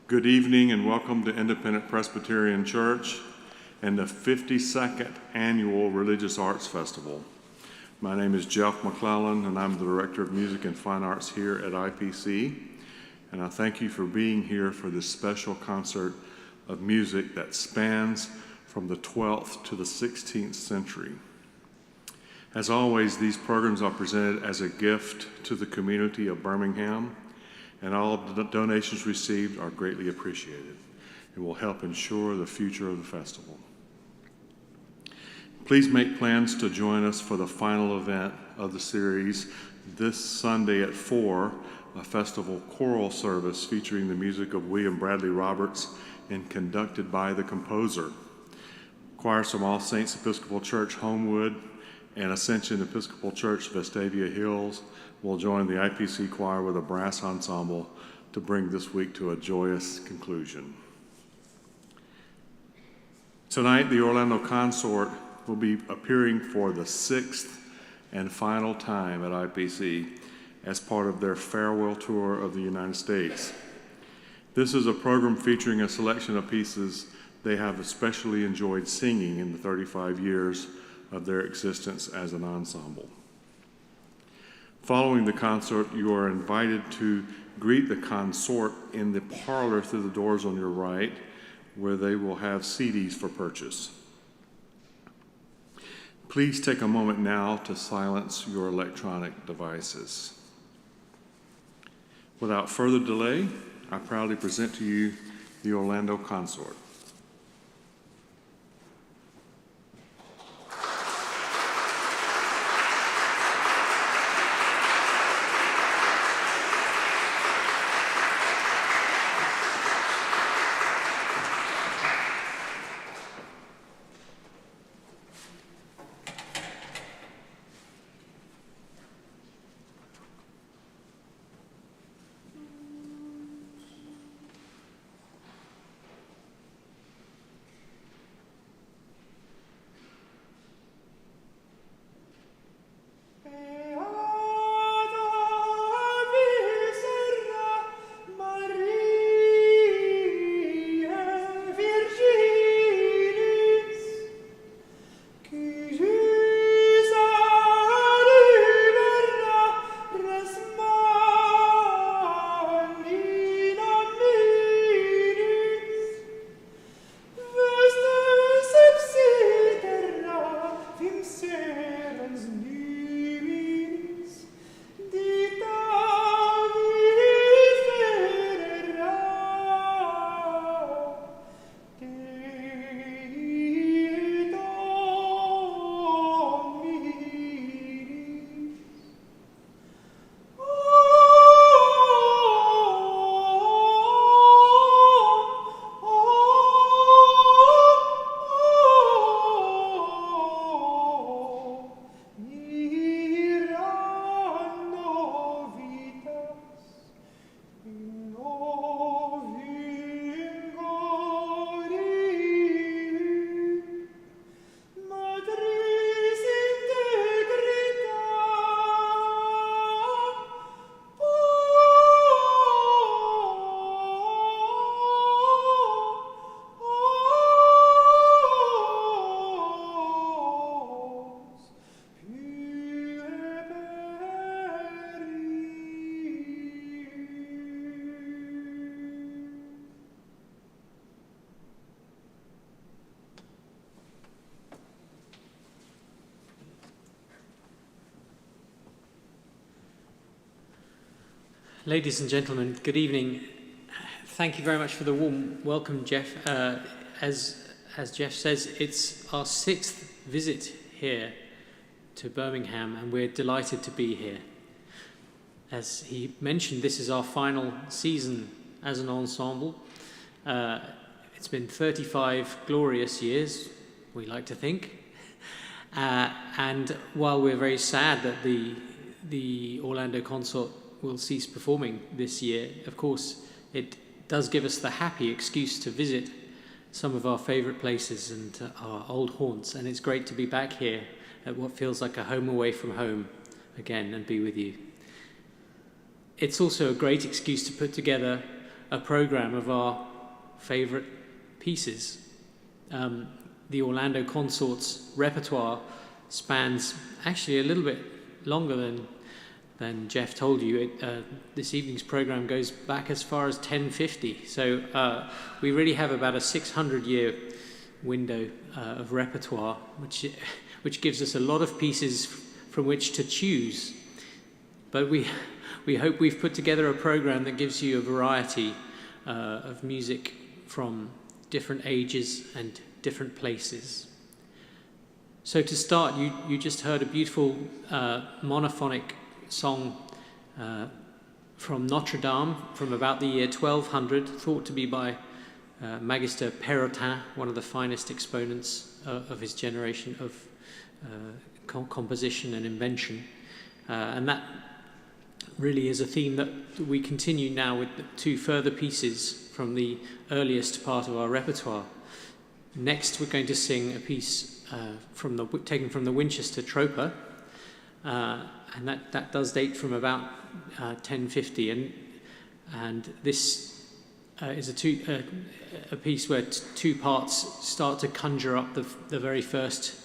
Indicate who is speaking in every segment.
Speaker 1: Good evening and welcome to Independent Presbyterian Church and the 52nd Annual Religious Arts Festival. My name is Jeff McClellan and I'm the Director of Music and Fine Arts here at IPC. And I thank you for being here for this special concert of music that spans from the 12th to the 16th century. As always, these programs are presented as a gift to the community of Birmingham, and all of the donations received are greatly appreciated. It will help ensure the future of the festival. Please make plans to join us for the final event of the series this Sunday at 4, a festival choral service featuring the music of William Bradley Roberts and conducted by the composer. Choirs from All Saints Episcopal Church, Homewood, and Ascension Episcopal Church, Vestavia Hills, will join the IPC choir with a brass ensemble to bring this week to a joyous conclusion. Tonight, the Orlando Consort will be appearing for the 6th and final time at IPC as part of their farewell tour of the United States. This is a program featuring a selection of pieces they have especially enjoyed singing in the 35 years of their existence as an ensemble. Following the concert, you are invited to greet the consort in the parlor through the doors on your right, where they will have CDs for purchase. Please take a moment now to silence your electronic devices. Without further delay, I proudly present to you the Orlando Consort.
Speaker 2: Ladies and gentlemen, good evening. Thank you very much for the warm welcome, Jeff. As Jeff says, it's our 6th visit here to Birmingham, and we're delighted to be here. As he mentioned, this is our final season as an ensemble. It's been 35 glorious years, we like to think. And while we're very sad that the Orlando Consort will cease performing this year, of course, it does give us the happy excuse to visit some of our favourite places and our old haunts, and it's great to be back here at what feels like a home away from home again and be with you. It's also a great excuse to put together a program of our favorite pieces. The Orlando Consort's repertoire spans actually a little bit longer than Jeff told you. This evening's program goes back as far as 1050. So we really have about a 600-year window of repertoire, which gives us a lot of pieces from which to choose. But we hope we've put together a program that gives you a variety of music from different ages and different places. So to start, you just heard a beautiful monophonic song from Notre Dame from about the year 1200, thought to be by Magister Perrotin, one of the finest exponents of his generation of composition and invention. And that really is a theme that we continue now with 2 further pieces from the earliest part of our repertoire. Next, we're going to sing a piece taken from the Winchester Troper, and that does date from about 1050, and this is a piece where 2 parts start to conjure up the very first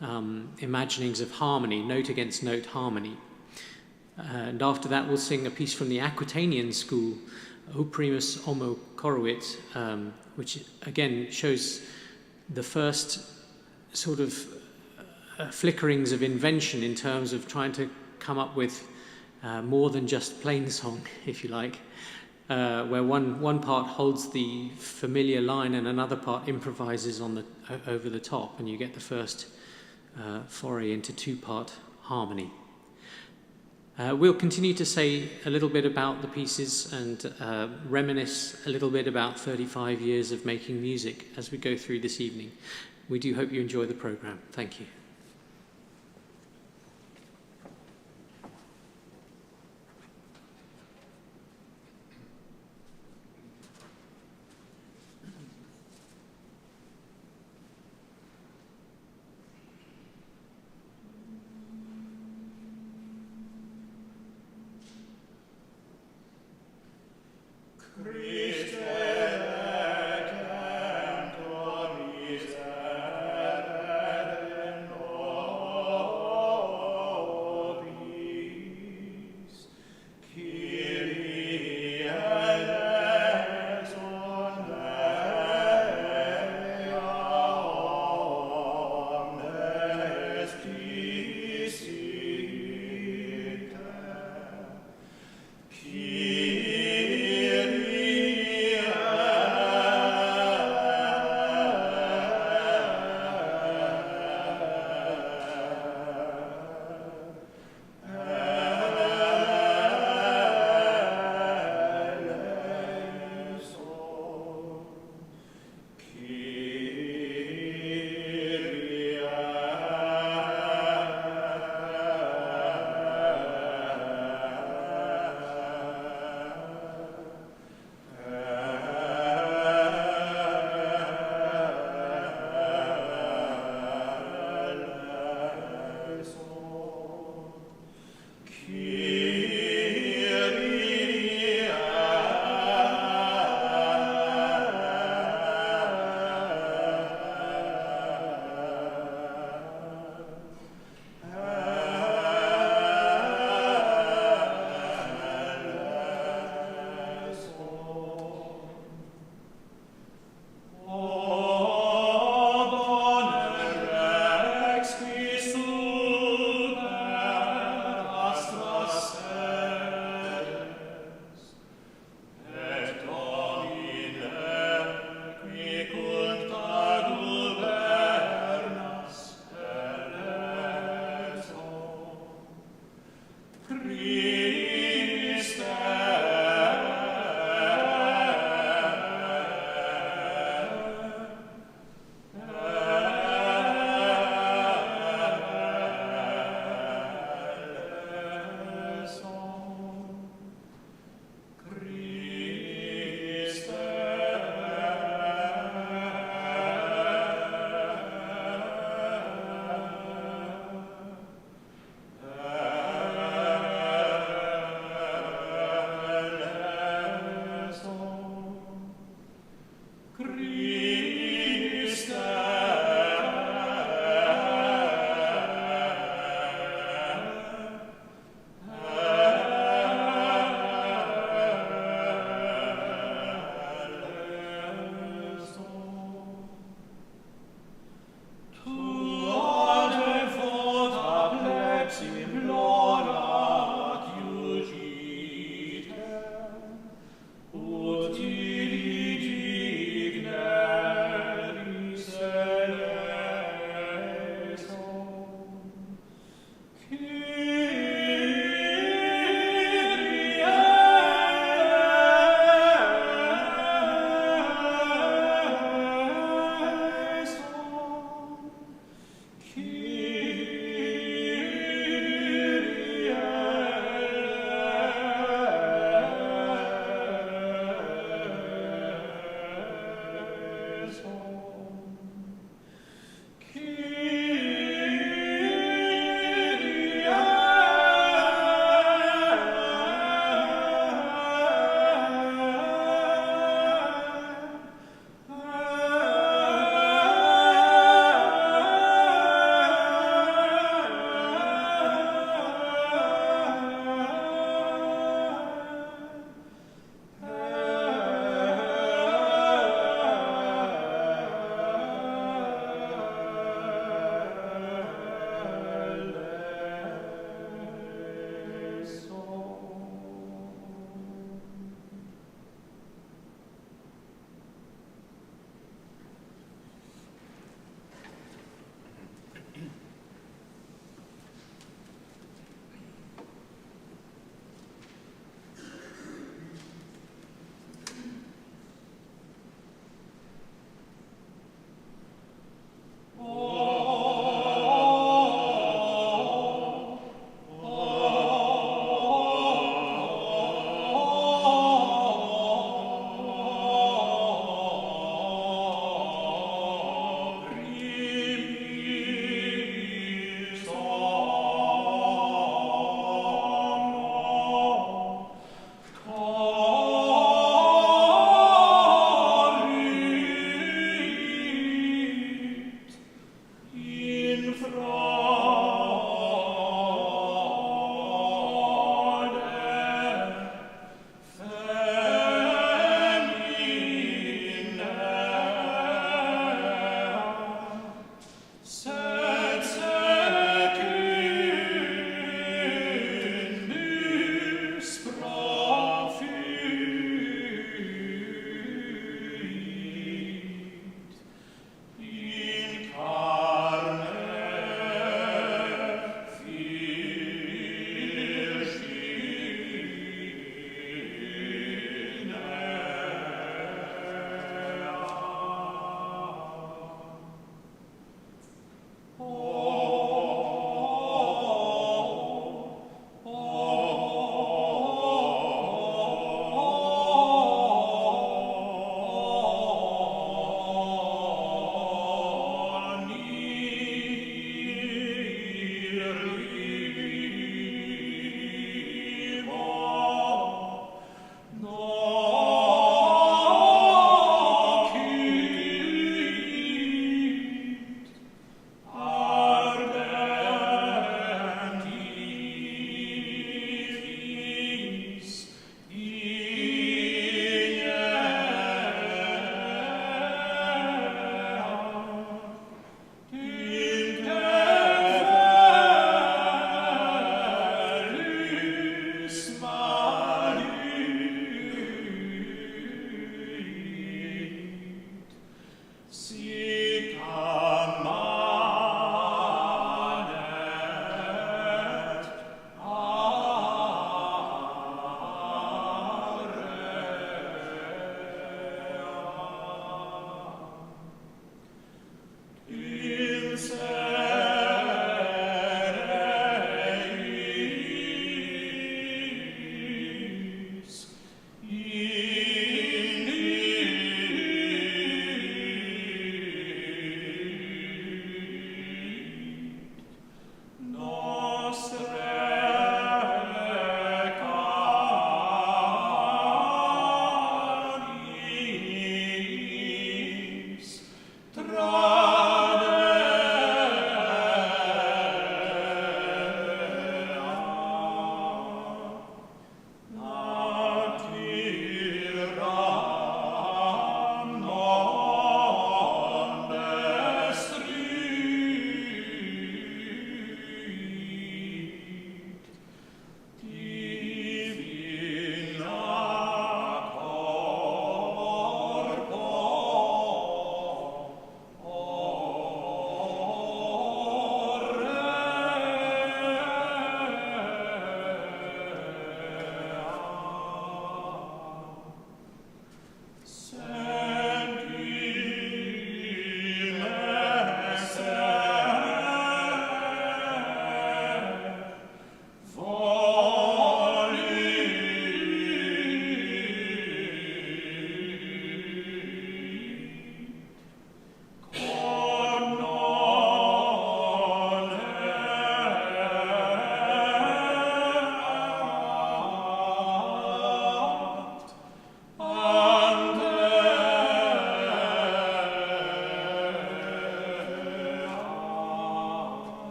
Speaker 2: imaginings of harmony, note against note harmony. And after that, we'll sing a piece from the Aquitanian school, O Primus Homo Corruit, which again shows the first sort of flickerings of invention in terms of trying to come up with more than just plain song, if you like, where one part holds the familiar line and another part improvises over the top, and you get the first foray into 2-part harmony. We'll continue to say a little bit about the pieces and reminisce a little bit about 35 years of making music as we go through this evening. We do hope you enjoy the program. Thank you.
Speaker 3: Kyrie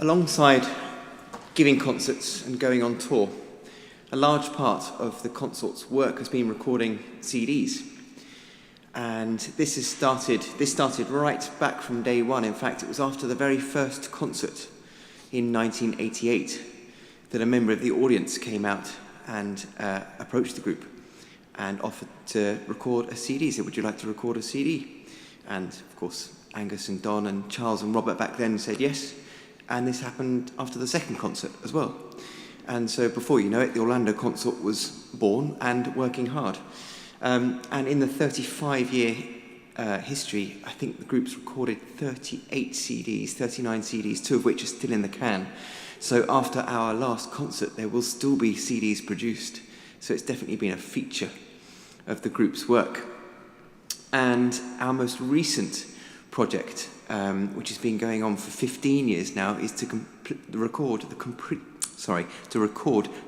Speaker 3: Alongside giving concerts and going on tour, a large part of the Consort's work has been recording CDs. And this started right back from day one. In fact, it was after the very first concert in 1988 that a member of the audience came out and approached the group and offered to record a CD. He said, "Would you like to record a CD?" And of course, Angus and Don and Charles and Robert back then said yes. And this happened after the second concert as well. And so before you know it, the Orlando Consort was born and working hard. And in the 35-year history, I think the group's recorded 38 CDs, 39 CDs, 2 of which are still in the can. So after our last concert, there will still be CDs produced. So it's definitely been a feature of the group's work. And our most recent project, which has been going on for 15 years now, is to record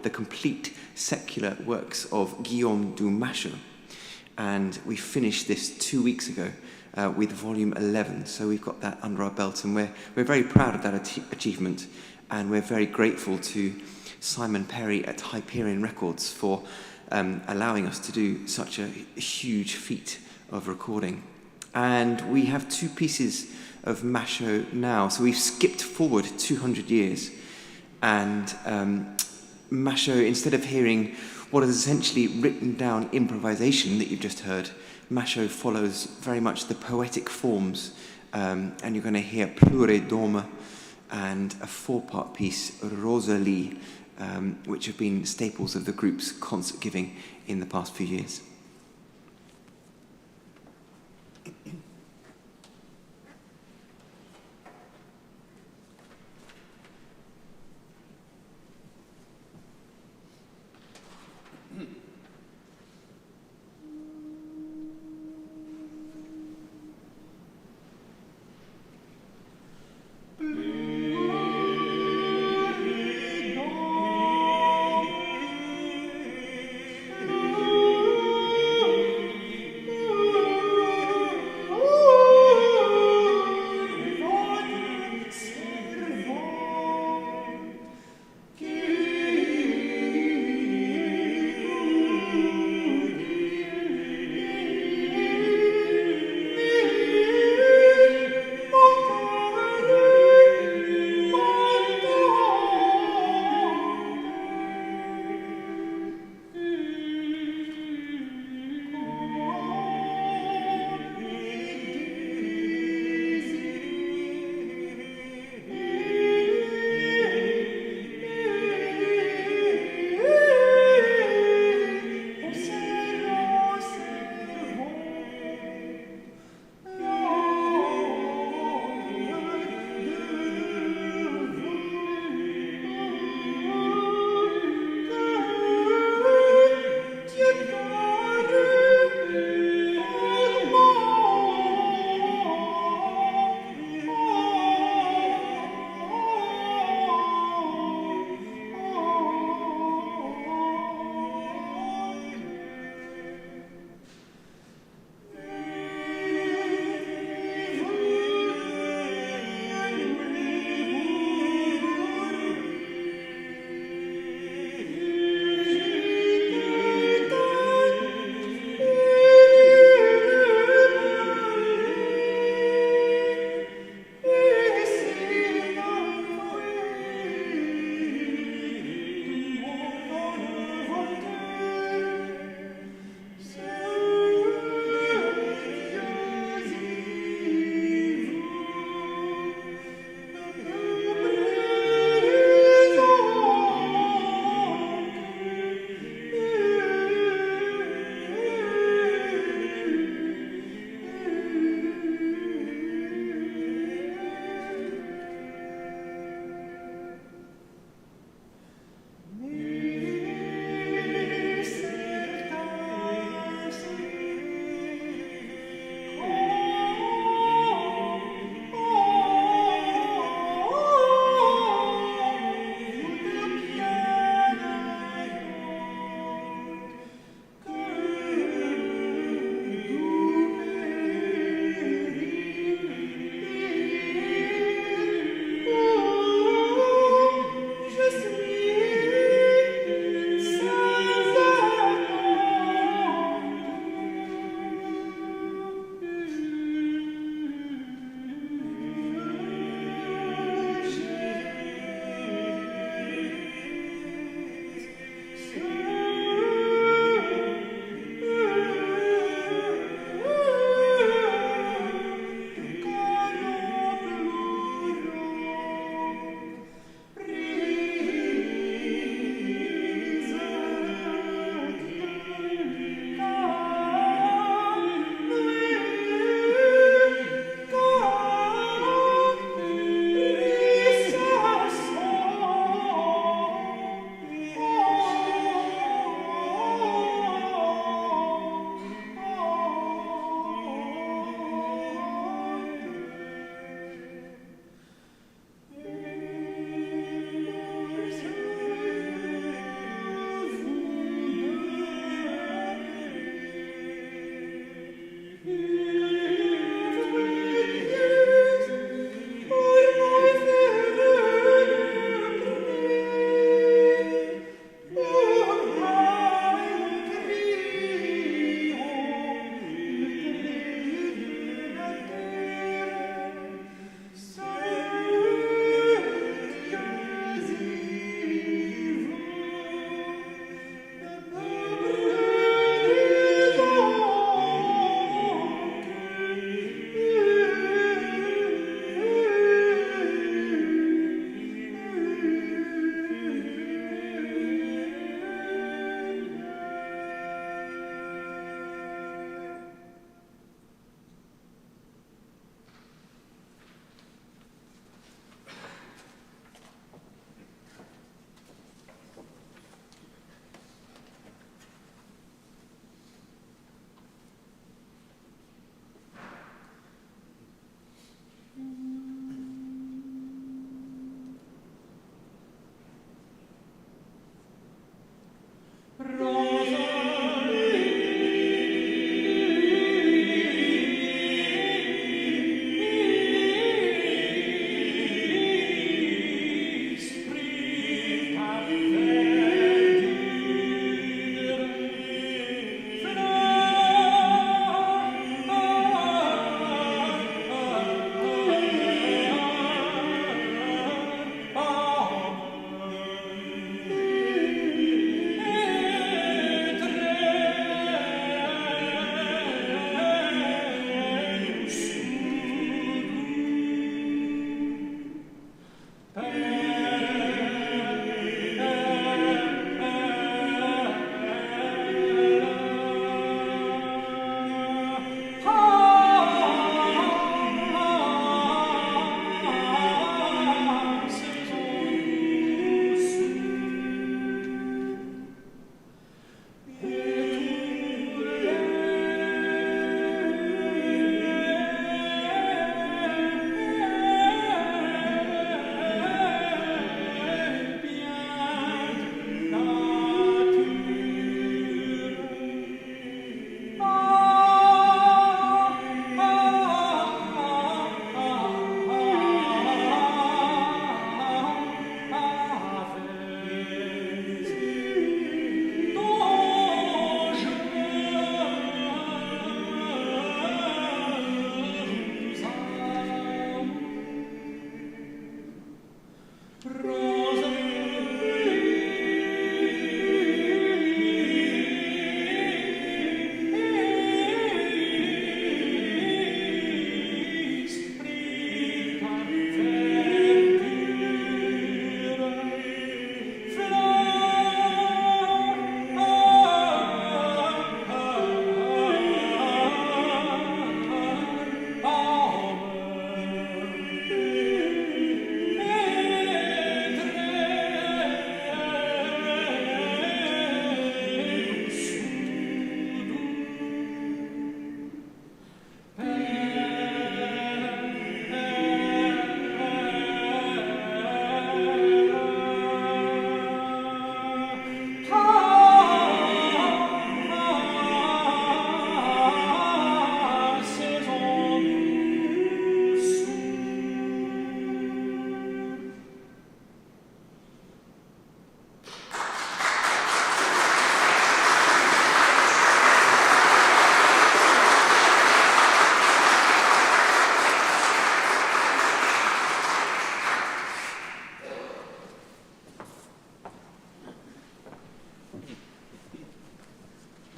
Speaker 3: the complete secular works of Guillaume du Machaut. And we finished this 2 weeks ago with volume 11. So we've got that under our belt, and we're very proud of that achievement, and we're very grateful to Simon Perry at Hyperion Records for allowing us to do such a huge feat of recording. And we have 2 pieces of Machaut now. So we've skipped forward 200 years. And Machaut, instead of hearing what is essentially written down improvisation that you've just heard, Machaut follows very much the poetic forms. And you're going to hear Pleure d'Homme and a 4-part piece, Rosalie, which have been staples of the group's concert giving in the past few years.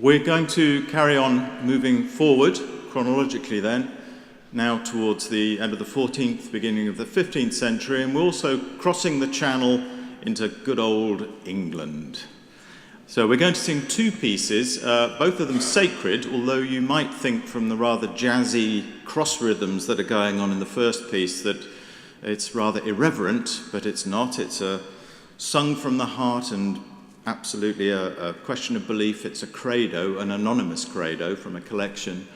Speaker 4: We're going to carry on moving forward chronologically then, now towards the end of the 14th, beginning of the 15th century, and we're also crossing the channel into good old England. So we're going to sing two pieces, both of them sacred, although you might think from the rather jazzy cross rhythms that are going on in the first piece that it's rather irreverent, but it's not. It's sung from the heart and absolutely a question of belief. It's a credo, an anonymous credo from a collection.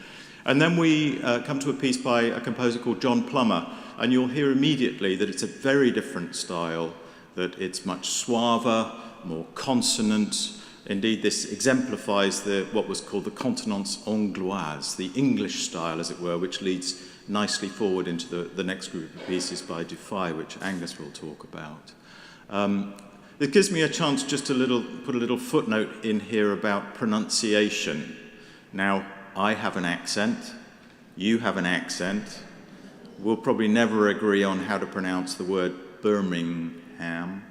Speaker 4: And then we come to a piece by a composer called John Plummer, and you'll hear immediately that it's a very different style, that it's much suaver, more consonant. Indeed, this exemplifies what was called the consonance angloise, the English style, as it were, which leads nicely forward into the next group of pieces by Dufay, which Angus will talk about. It gives me a chance just to put a little footnote in here about pronunciation. Now, I have an accent, you have an accent. We'll probably never agree on how to pronounce the word Birmingham,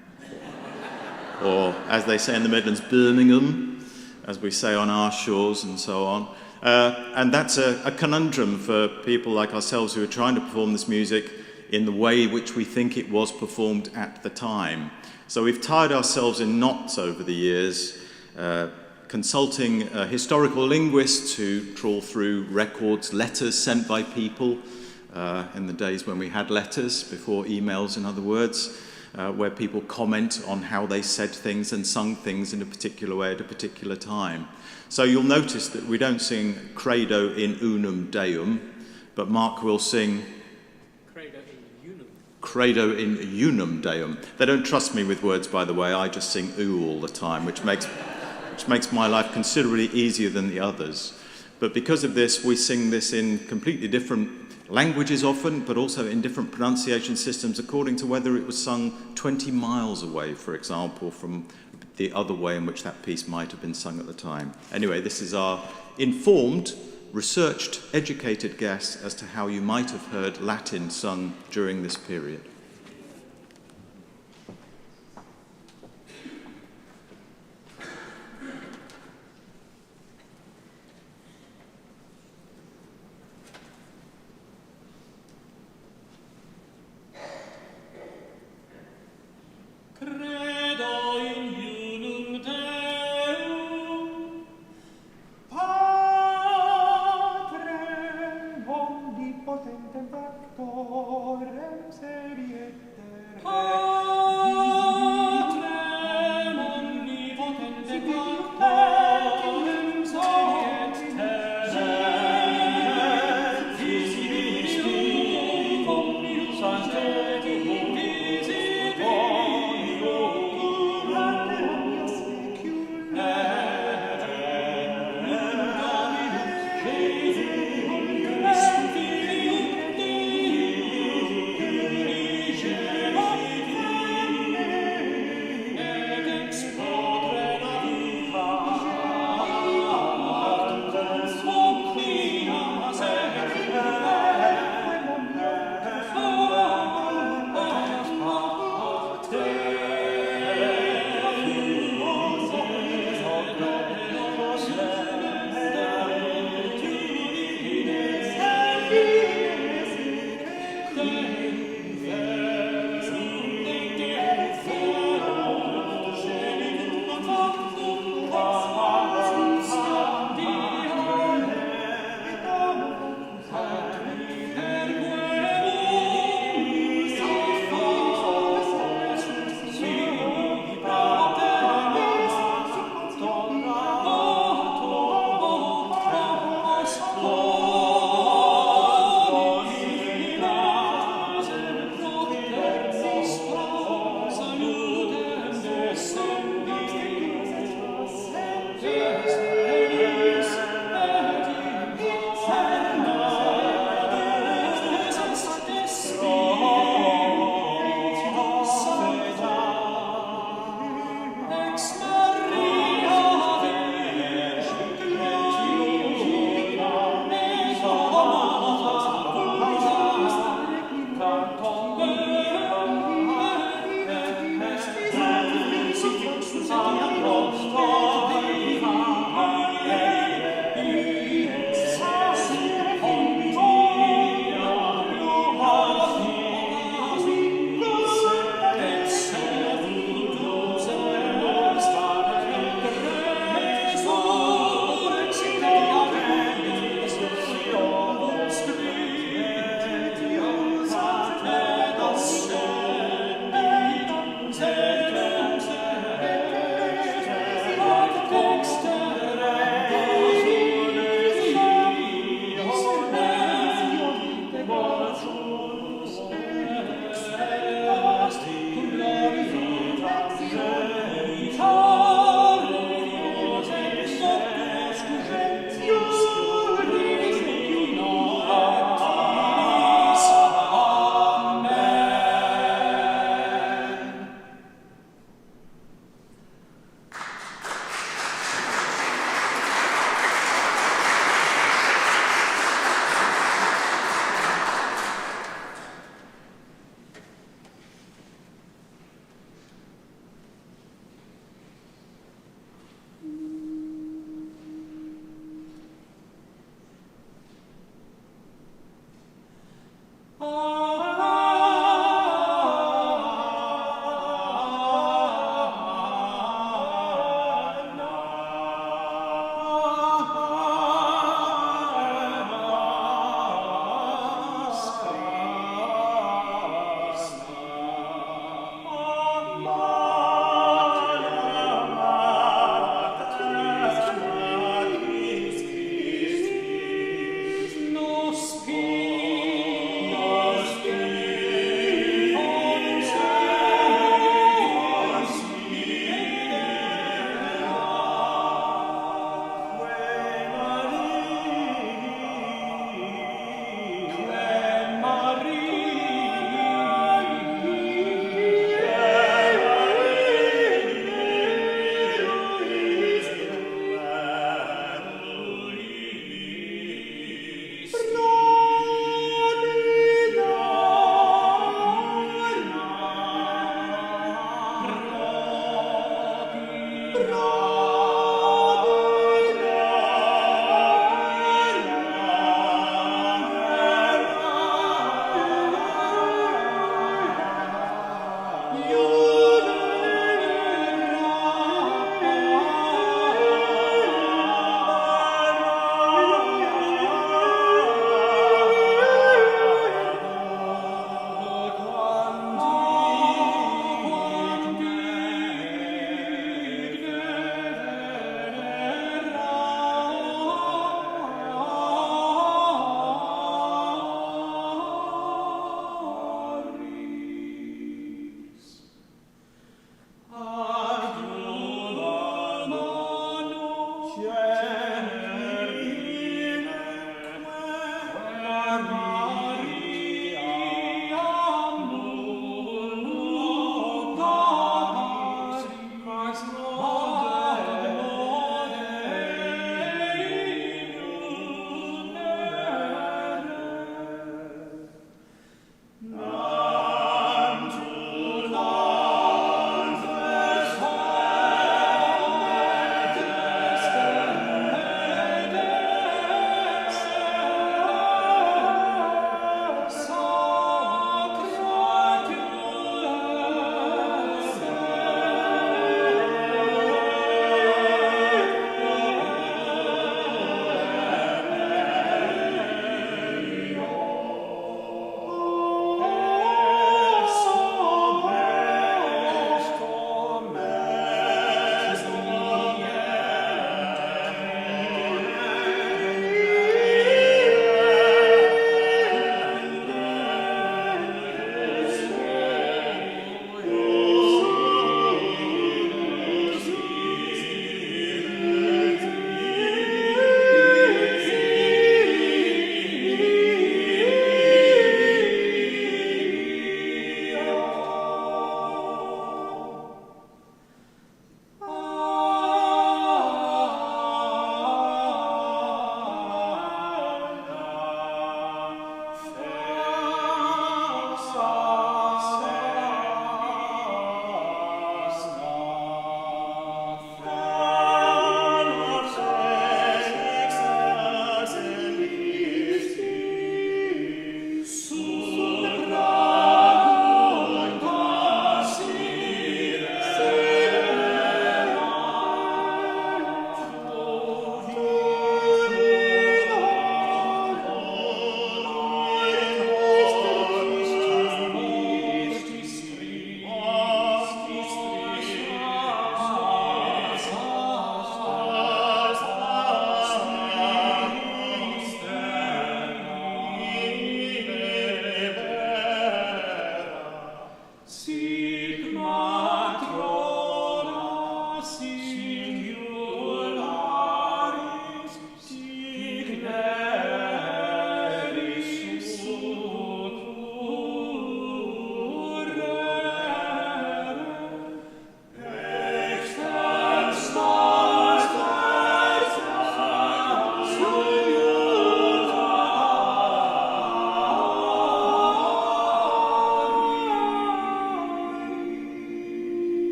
Speaker 4: or as they say in the Midlands, Birmingham, as we say on our shores and so on. And that's a conundrum for people like ourselves who are trying to perform this music in the way which we think it was performed at the time. So we've tied ourselves in knots over the years, consulting historical linguists who trawl through records, letters sent by people in the days when we had letters, before emails in other words, where people comment on how they said things and sung things in a particular way at a particular time. So you'll notice that we don't sing credo in unum deum, but Mark will sing credo in unum deum. They don't trust me with words, by the way. I just sing oo all the time, which makes my life considerably easier than the others. But because of this, we sing this in completely different languages often, but also in different pronunciation systems according to whether it was sung 20 miles away, for example, from the other way in which that piece might have been sung at the time. Anyway, this is our informed, researched, educated guess as to how you might have heard Latin sung during this period.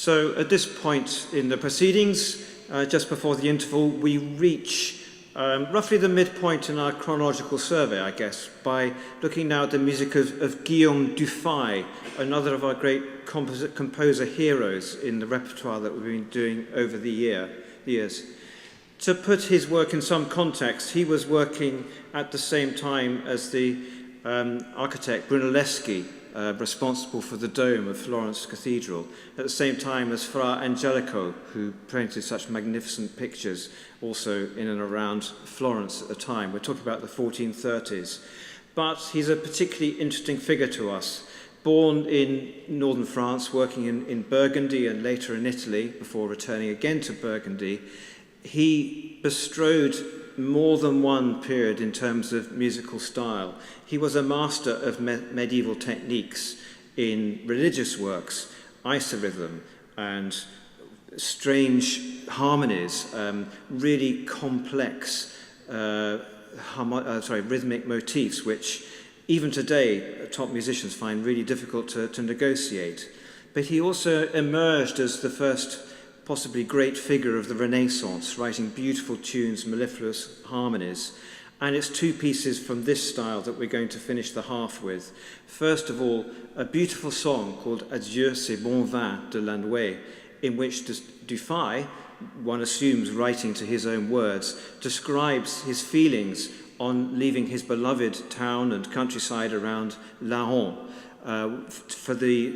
Speaker 5: So at this point in the proceedings, just before the interval, we reach roughly the midpoint in our chronological survey, I guess, by looking now at the music of Guillaume Dufay, another of our great composer heroes in the repertoire that we've been doing over the years. To put his work in some context, he was working at the same time as the architect Brunelleschi, responsible for the dome of Florence Cathedral, at the same time as Fra Angelico, who painted such magnificent pictures also in and around Florence at the time. We're talking about the 1430s. But he's a particularly interesting figure to us. Born in northern France, working in Burgundy and later in Italy, before returning again to Burgundy, he bestrode more than one period in terms of musical style. He was a master of medieval techniques in religious works, isorhythm and strange harmonies, really complex rhythmic motifs, which even today top musicians find really difficult to negotiate. But he also emerged as the first possibly great figure of the Renaissance, writing beautiful tunes, mellifluous harmonies. And it's two pieces from this style that we're going to finish the half with. First of all, a beautiful song called Adieu, c'est bon vin de Landouet, in which Dufay, one assumes writing to his own words, describes his feelings on leaving his beloved town and countryside around Laon for the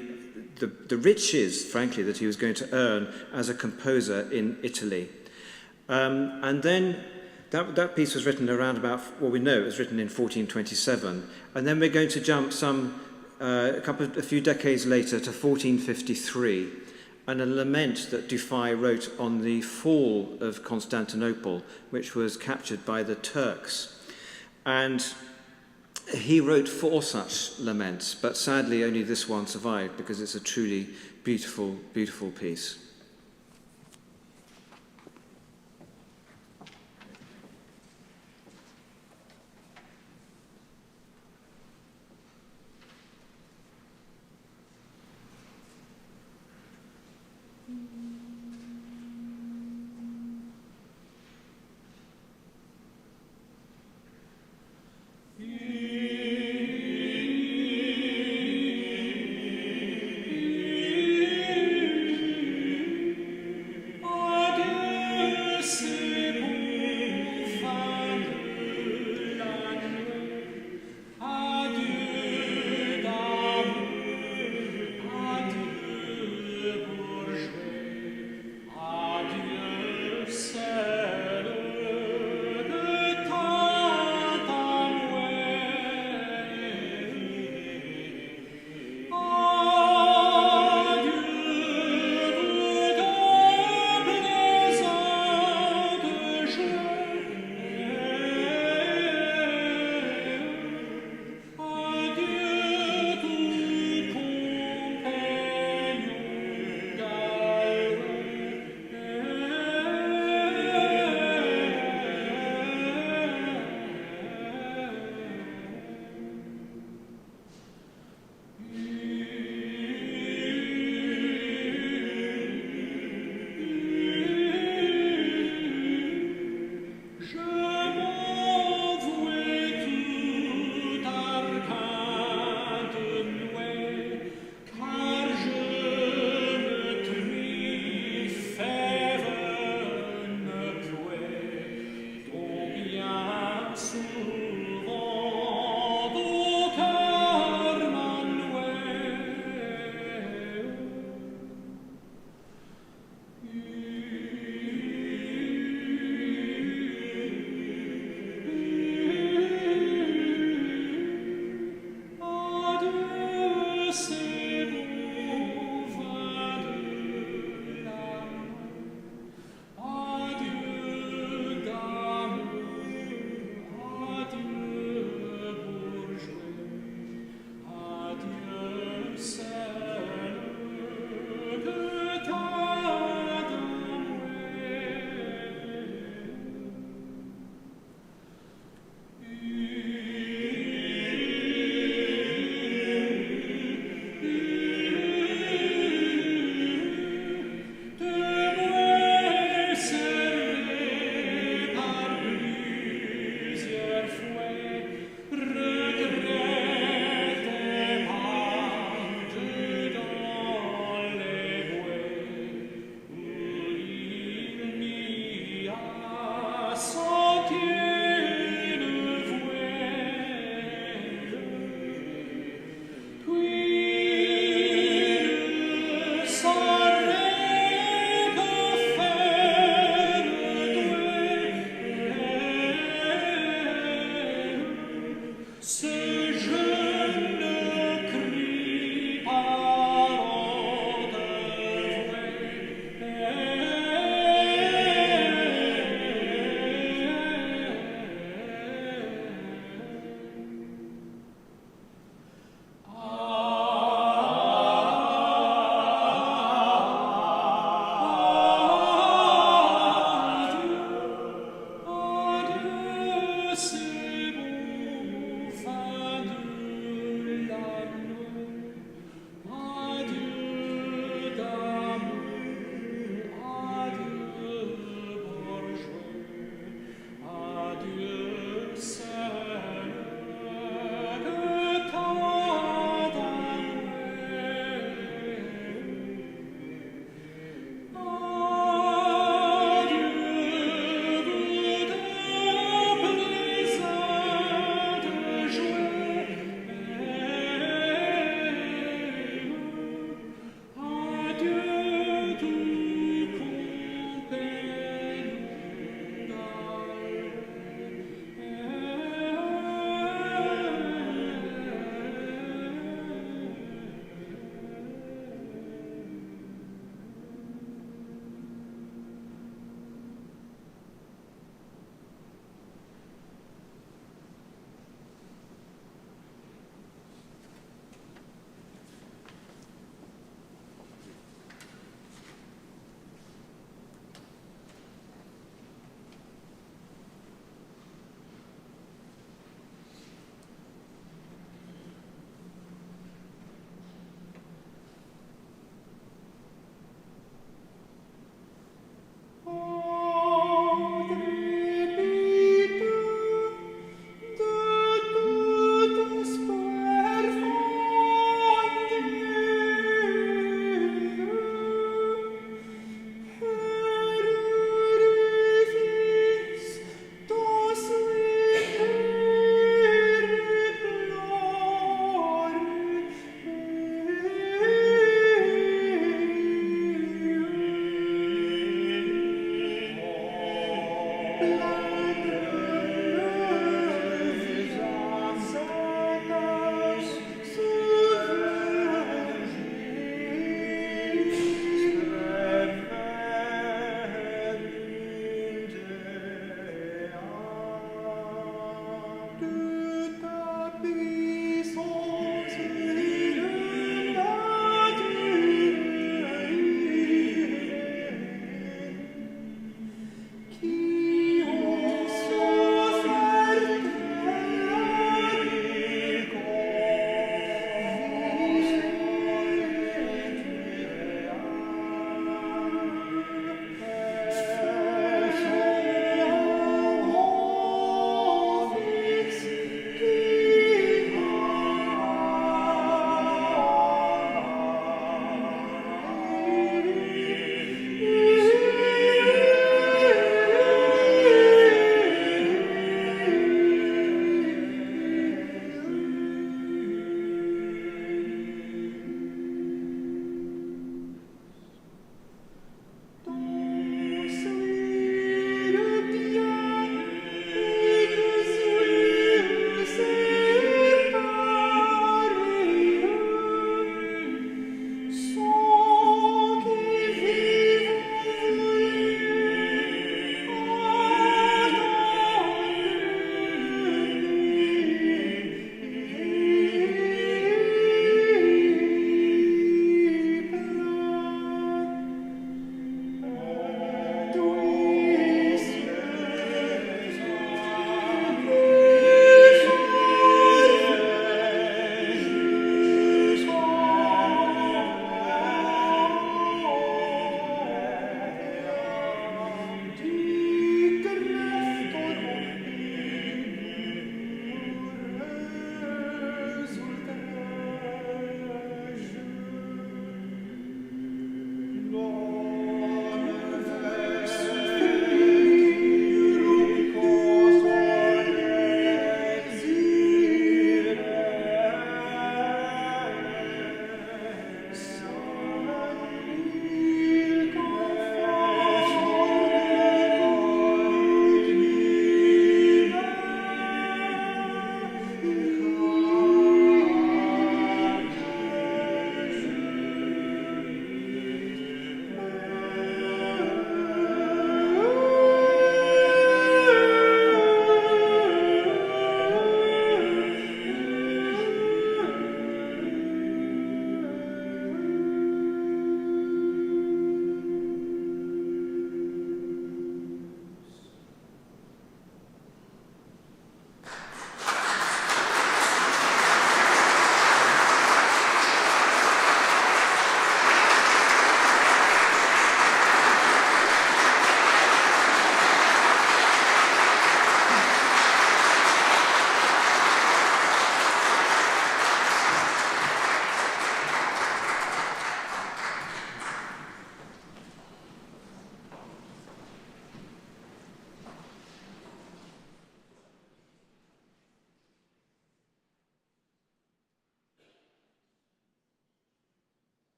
Speaker 5: riches, frankly, that he was going to earn as a composer in Italy. And then that piece was written around about, well, we know it was written in 1427. And then we're going to jump a few decades later to 1453, and a lament that Dufay wrote on the fall of Constantinople, which was captured by the Turks. And he wrote 4 such laments, but sadly only this one survived because it's a truly beautiful, beautiful piece.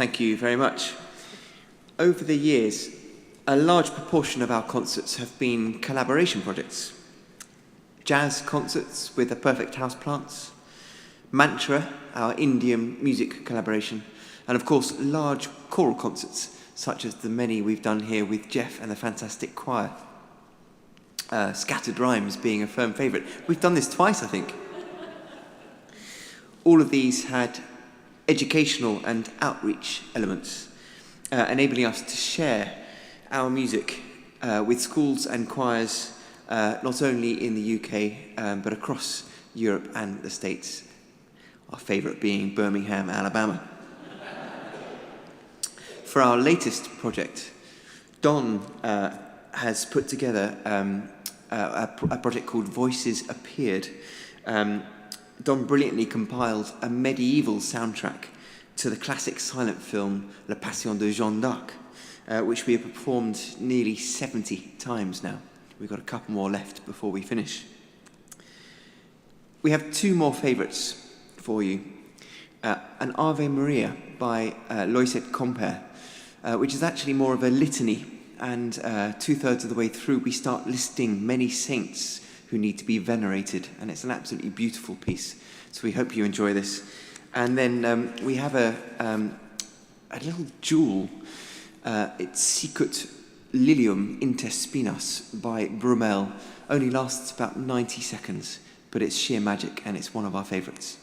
Speaker 3: Thank you very much. Over the years, a large proportion of our concerts have been collaboration projects. Jazz concerts with the Perfect Houseplants, Mantra, our Indian music collaboration, and of course large choral concerts such as the many we've done here with Jeff and the fantastic choir. Scattered Rhymes being a firm favourite. We've done this twice, I think. All of these had educational and outreach elements, enabling us to share our music with schools and choirs, not only in the UK, but across Europe and the States, our favourite being Birmingham, Alabama. For our latest project, Don has put together a project called Voices Appeared. Don brilliantly compiled a medieval soundtrack to the classic silent film La Passion de Jeanne d'Arc, which we have performed nearly 70 times now. We've got a couple more left before we finish. We have two more favourites for you. An Ave Maria by Loiset Compere, which is actually more of a litany, and 2/3 of the way through we start listing many saints who need to be venerated, and it's an absolutely beautiful piece. So we hope you enjoy this. And then we have a little jewel. It's Sicut Lilium Inter Spinas by Brummel. Only lasts about 90 seconds, but it's sheer magic, and it's one of our favourites.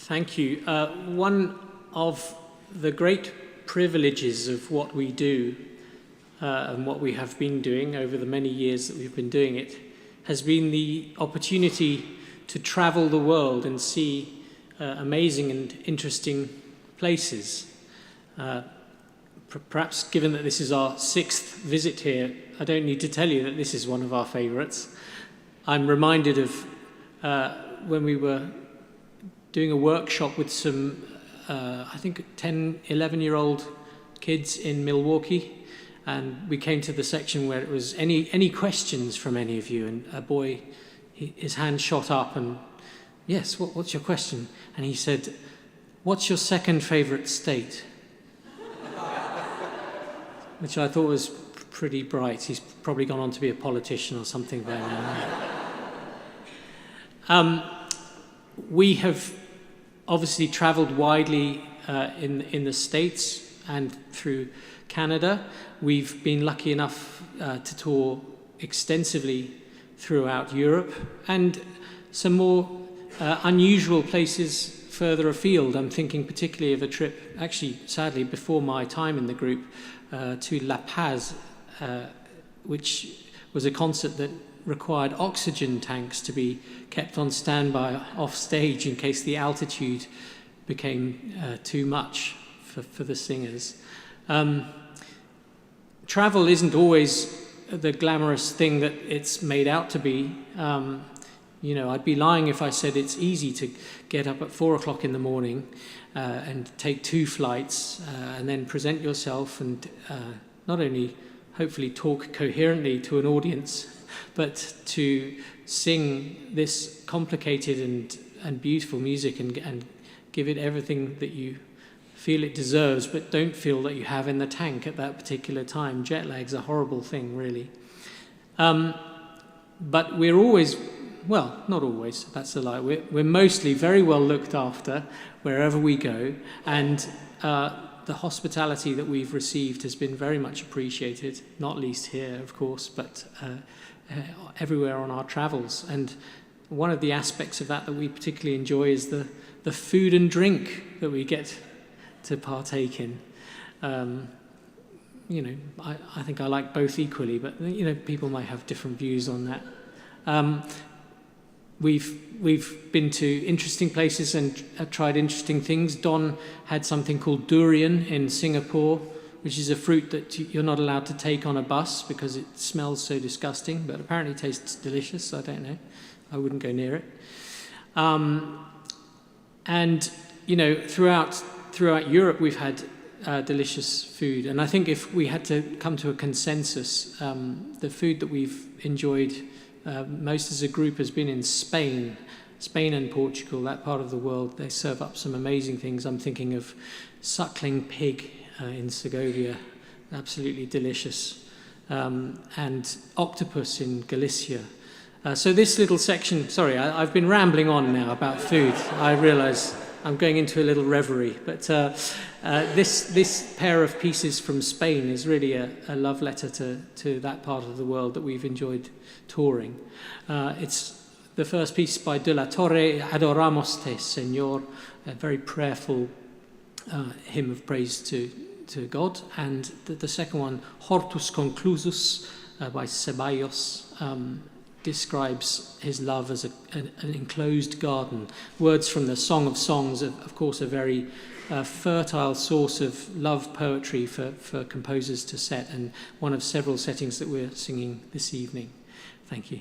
Speaker 2: Thank you. One of the great privileges of what we do and what we have been doing over the many years that we've been doing it has been the opportunity to travel the world and see amazing and interesting places. Perhaps given that this is our 6th visit here, I don't need to tell you that this is one of our favourites. I'm reminded of when we were doing a workshop with some, I think 10, 11-year-old kids in Milwaukee, and we came to the section where it was any questions from any of you, and a boy, his hand shot up and, yes, what's your question? And he said, what's your second favourite state? Which I thought was pretty bright. He's probably gone on to be a politician or something by now. We have obviously travelled widely in the States and through Canada. We've been lucky enough to tour extensively throughout Europe and some more unusual places further afield. I'm thinking particularly of a trip, actually, sadly, before my time in the group, to La Paz, which was a concert that required oxygen tanks to be kept on standby off stage in case the altitude became too much for the singers. Travel isn't always the glamorous thing that it's made out to be. I'd be lying if I said it's easy to get up at 4 o'clock in the morning and take 2 flights and then present yourself and not only hopefully talk coherently to an audience, but to sing this complicated and beautiful music and give it everything that you feel it deserves, but don't feel that you have in the tank at that particular time. Jet lag's a horrible thing, really. But we're always, well, not always, that's a lie. We're mostly very well looked after wherever we go, and the hospitality that we've received has been very much appreciated, not least here, of course, but everywhere on our travels. And one of the aspects of that we particularly enjoy is the food and drink that we get to partake in. I think I like both equally, but people might have different views on that. We've been to interesting places and tried interesting things. Don had something called durian in Singapore, which is a fruit that you're not allowed to take on a bus because it smells so disgusting, but apparently tastes delicious. I don't know. I wouldn't go near it. Throughout Europe, we've had delicious food. And I think if we had to come to a consensus, the food that we've enjoyed most as a group has been in Spain and Portugal, that part of the world. They serve up some amazing things. I'm thinking of suckling pig in Segovia, absolutely delicious, and octopus in Galicia. So this little section, sorry, I've been rambling on now about food. I realise I'm going into a little reverie, but this pair of pieces from Spain is really a love letter to that part of the world that we've enjoyed touring. It's the first piece by De La Torre, Adoramos te, Señor, a very prayerful hymn of praise to God, and the second one, Hortus Conclusus, by Ceballos, describes his love as an enclosed garden. Words from the Song of Songs, of course, a very fertile source of love poetry for composers to set, and one of several settings that we're singing this evening. Thank you.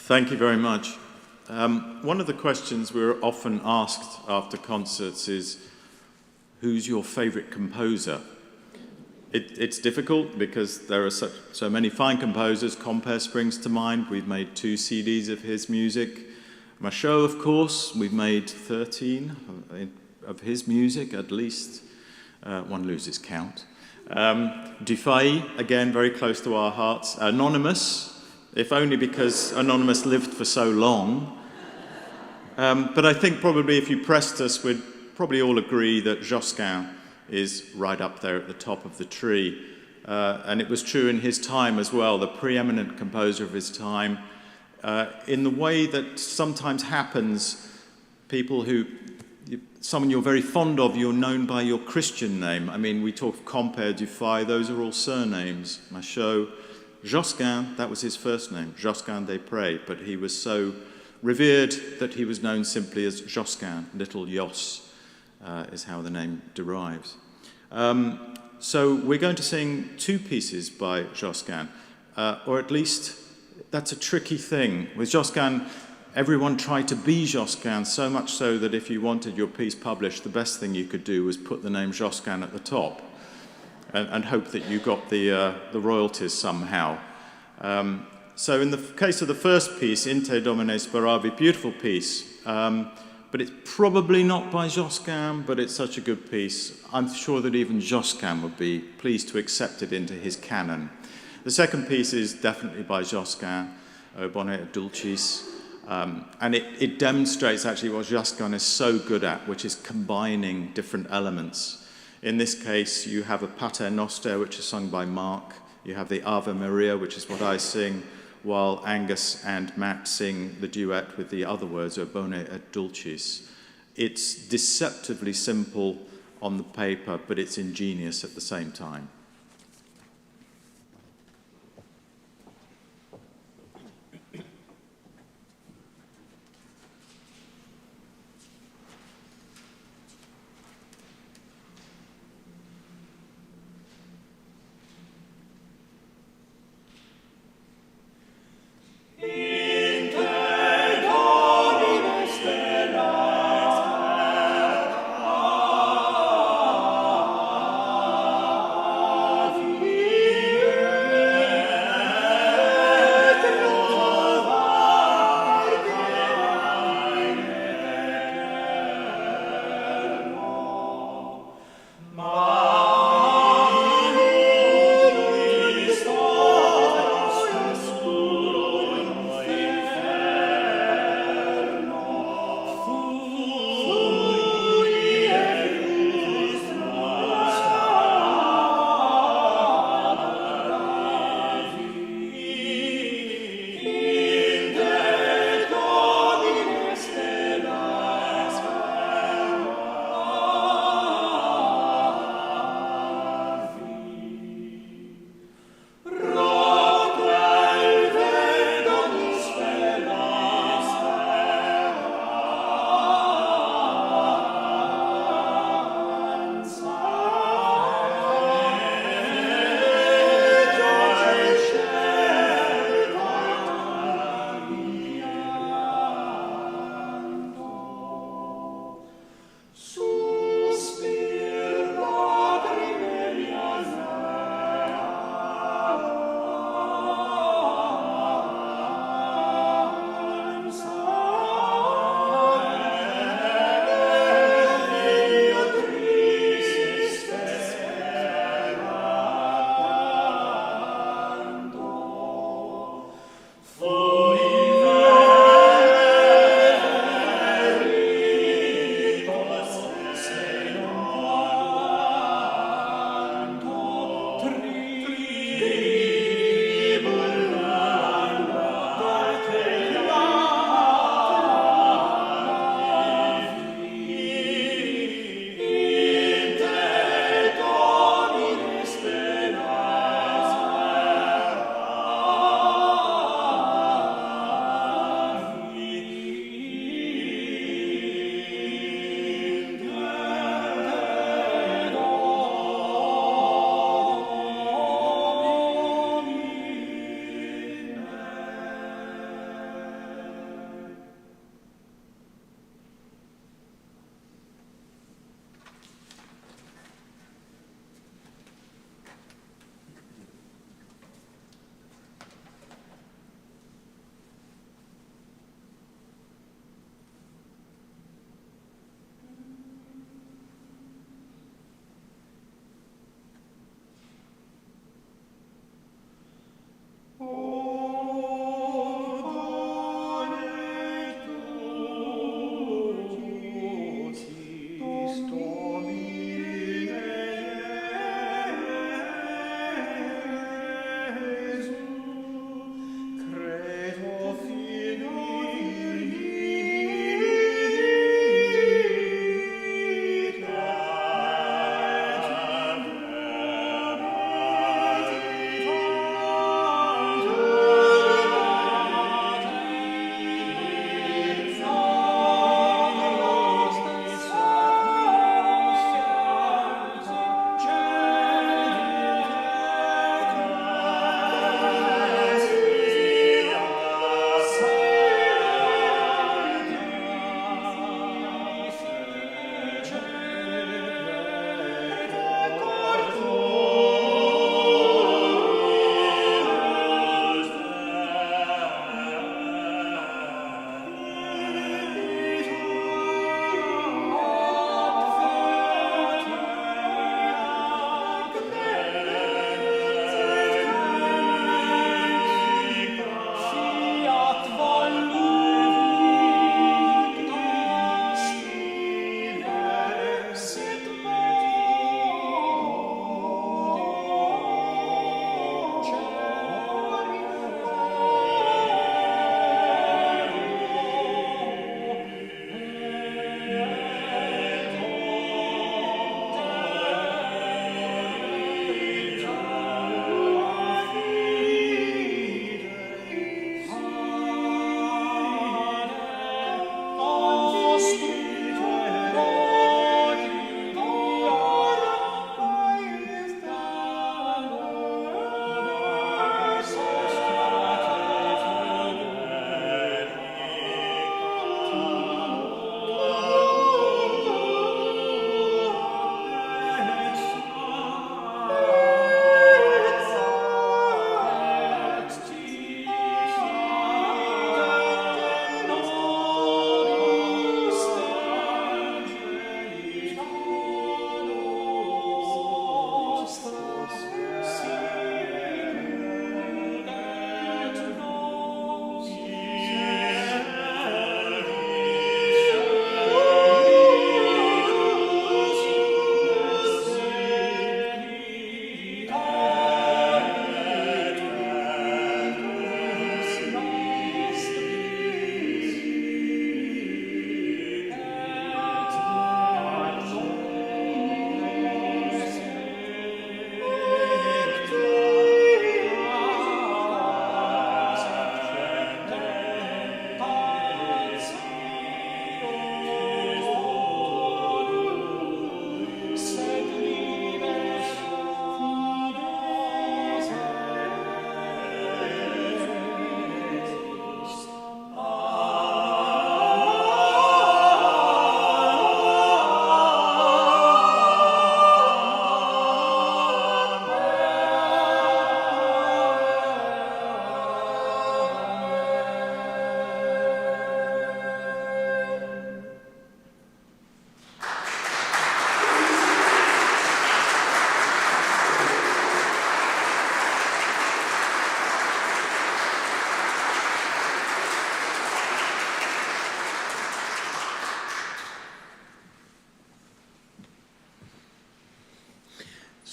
Speaker 4: Thank you very much. One of the questions we're often asked after concerts is, who's your favourite composer? It's difficult because there are so many fine composers. Comper springs to mind. We've made 2 CDs of his music. Machaut, of course, we've made 13 of his music, at least. One loses count. Dufay, again, very close to our hearts. Anonymous, if only because Anonymous lived for so long. But I think probably if you pressed us, we'd probably all agree that Josquin is right up there at the top of the tree. And it was true in his time as well, the preeminent composer of his time. In the way that sometimes happens, someone you're very fond of, you're known by your Christian name. I mean, we talk of Comper, Dufay, those are all surnames. Machaut, Josquin, that was his first name, Josquin des Prez, but he was so revered that he was known simply as Josquin, Little Jos. Is how the name derives. So we're going to sing 2 pieces by Josquin, or at least that's a tricky thing. With Josquin, everyone tried to be Josquin, so much so that if you wanted your piece published, the best thing you could do was put the name Josquin at the top and hope that you got the royalties somehow. So in the case of the first piece, Inte Domine Speravi, beautiful piece, but it's probably not by Josquin, but it's such a good piece. I'm sure that even Josquin would be pleased to accept it into his canon. The second piece is definitely by Josquin, O Bone et Dulcis, and it demonstrates actually what Josquin is so good at, which is combining different elements. In this case, you have a Pater Noster, which is sung by Mark. You have the Ave Maria, which is what I sing, while Angus and Matt sing the duet with the other words, O Bone et Dulcis. It's deceptively simple on the paper, but it's ingenious at the same time.
Speaker 6: Stella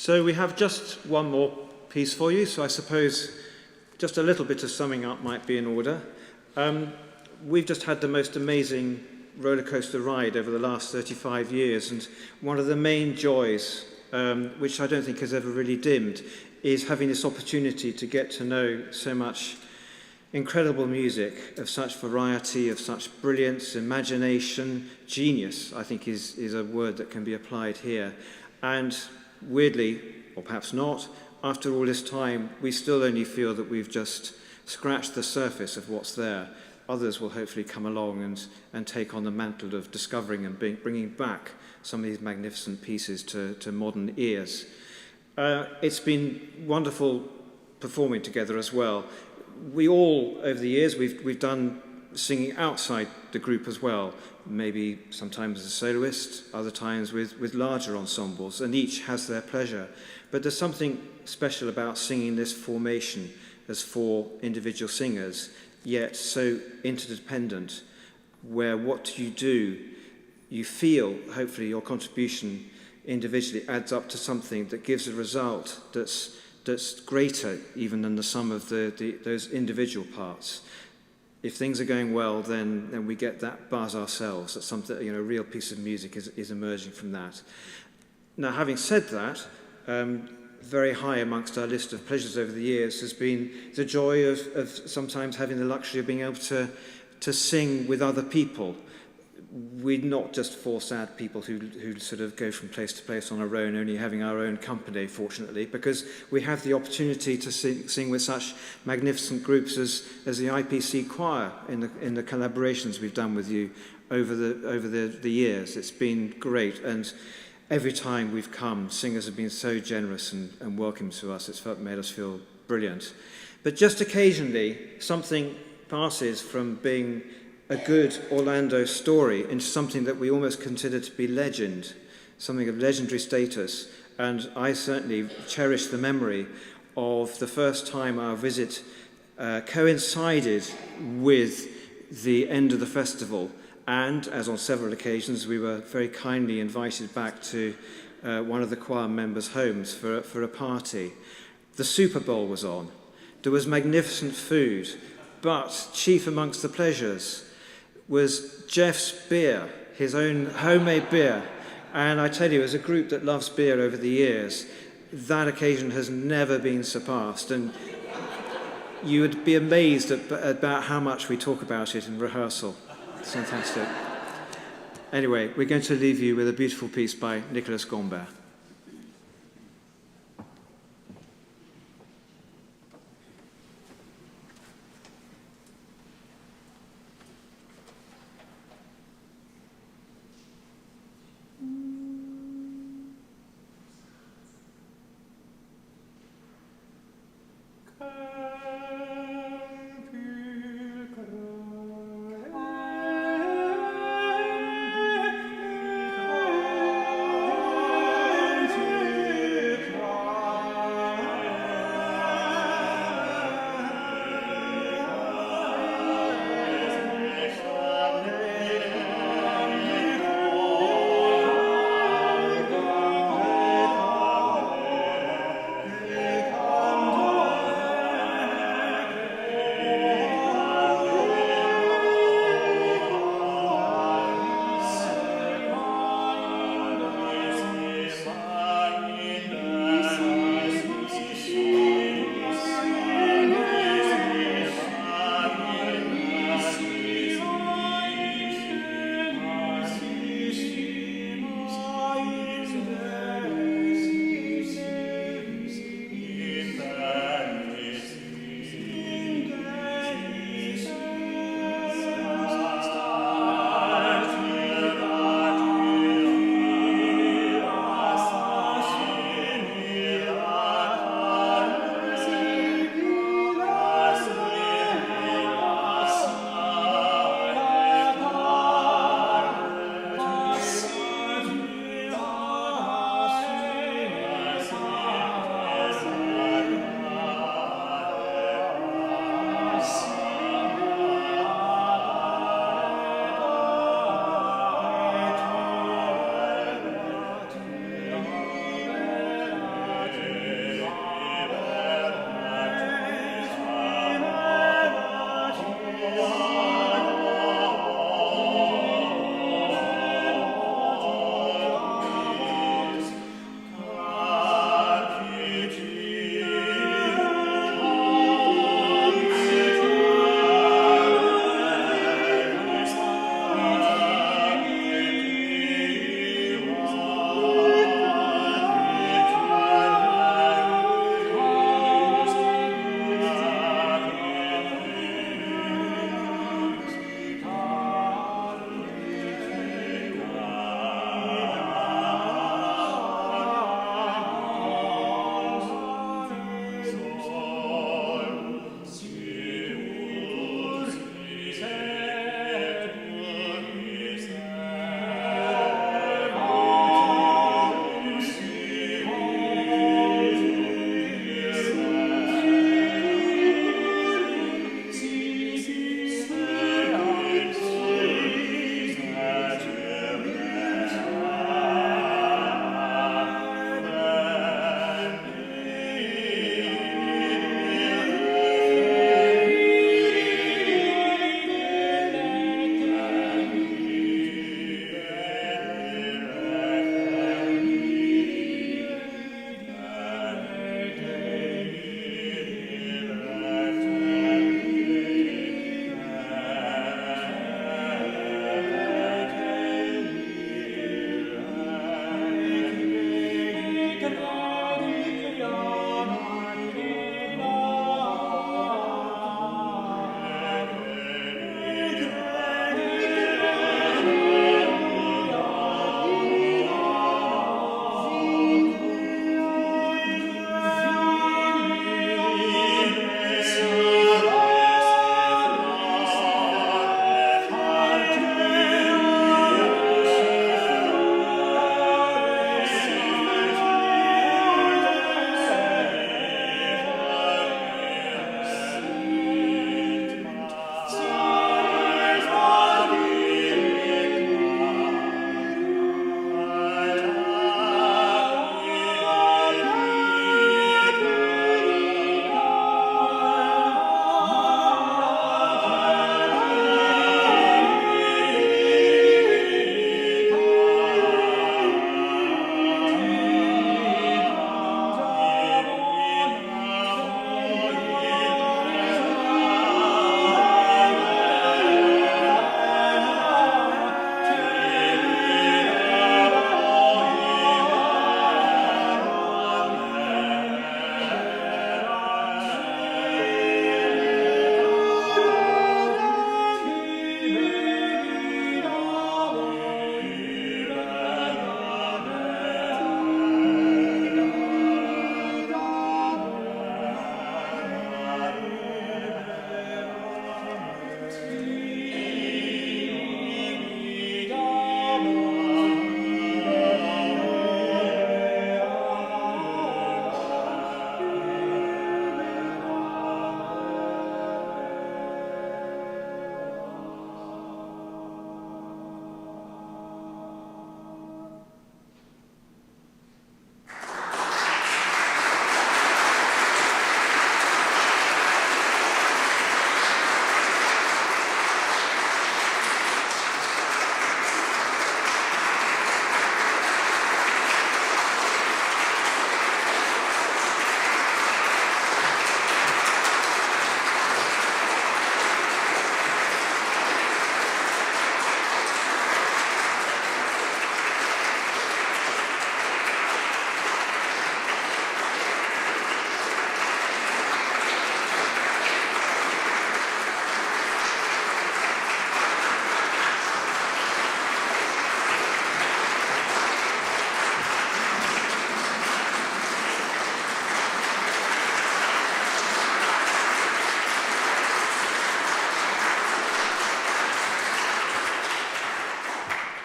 Speaker 5: So we have just one more piece for you, so I suppose just a little bit of summing up might be in order. We've just had the most amazing roller coaster ride over the last 35 years, and one of the main joys, which I don't think has ever really dimmed, is having this opportunity to get to know so much incredible music of such variety, of such brilliance, imagination, genius, I think is a word that can be applied here. And weirdly, or perhaps not, after all this time, we still only feel that we've just scratched the surface of what's there. Others will hopefully come along and take on the mantle of discovering and bringing back some of these magnificent pieces to modern ears. It's been wonderful performing together as well. We all, over the years, we've done singing outside the group as well, maybe sometimes as a soloist, other times with larger ensembles, and each has their pleasure. But there's something special about singing this formation as 4 individual singers, yet so interdependent, where what you do, you feel, hopefully your contribution individually adds up to something that gives a result that's greater even than the sum of those individual parts. If things are going well, then we get that buzz ourselves, that something, a real piece of music is emerging from that. Now, having said that, very high amongst our list of pleasures over the years has been the joy of sometimes having the luxury of being able to sing with other people. We're not just 4 sad people who sort of go from place to place on our own, only having our own company, fortunately, because we have the opportunity to sing with such magnificent groups as the IPC choir in the collaborations we've done with you over the years. It's been great, and every time we've come, singers have been so generous and welcome to us. It's made us feel brilliant. But just occasionally, something passes from being a good Orlando story into something that we almost consider to be legend, something of legendary status. And I certainly cherish the memory of the first time our visit coincided with the end of the festival. And, as on several occasions, we were very kindly invited back to one of the choir members' homes for a party. The Super Bowl was on. There was magnificent food, but chief amongst the pleasures was Jeff's beer, his own homemade beer. And I tell you, as a group that loves beer over the years, that occasion has never been surpassed. And you would be amazed about how much we talk about it in rehearsal. It's fantastic. Anyway, we're going to leave you with a beautiful piece by Nicolas Gombert.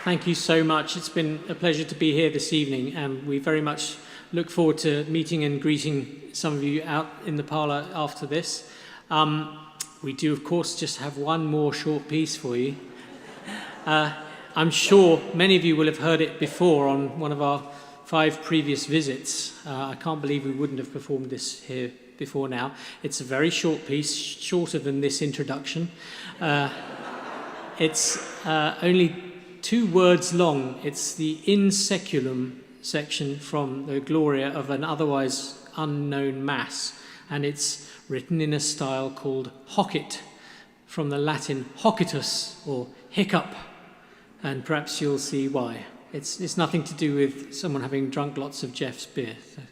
Speaker 2: Thank you so much. It's been a pleasure to be here this evening, and we very much look forward to meeting and greeting some of you out in the parlour after this. We do, of course, just have one more short piece for you. I'm sure many of you will have heard it before on one of our 5 previous visits. I can't believe we wouldn't have performed this here before now. It's a very short piece, shorter than this introduction. It's only 2 words long. It's the in seculum section from the Gloria of an otherwise unknown Mass, and it's written in a style called hocket, from the Latin hoccitus, or hiccup, and perhaps you'll see why. It's nothing to do with someone having drunk lots of Jeff's beer. So.